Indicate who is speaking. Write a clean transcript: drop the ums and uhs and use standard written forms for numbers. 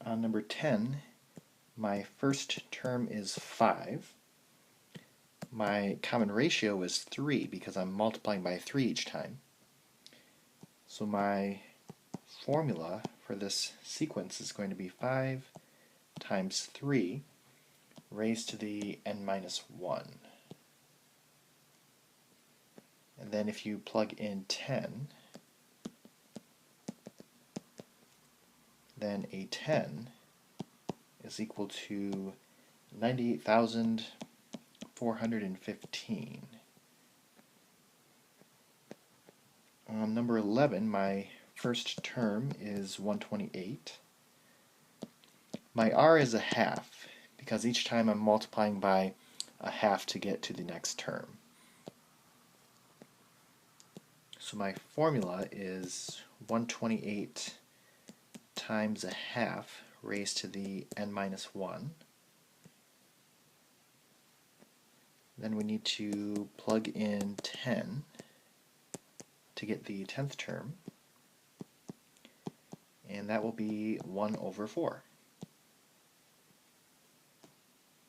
Speaker 1: On number 10, my first term is 5. My common ratio is 3 because I'm multiplying by 3 each time. So my formula for this sequence is going to be 5 times 3 raised to the n minus 1. And then if you plug in 10, then a 10 is equal to 98,415. Number 11, my first term is 128. My r is a half because each time I'm multiplying by a half to get to the next term. So my formula is 128 times a half raised to the n minus 1. Then we need to plug in 10 to get the 10th term, and that will be 1 over 4.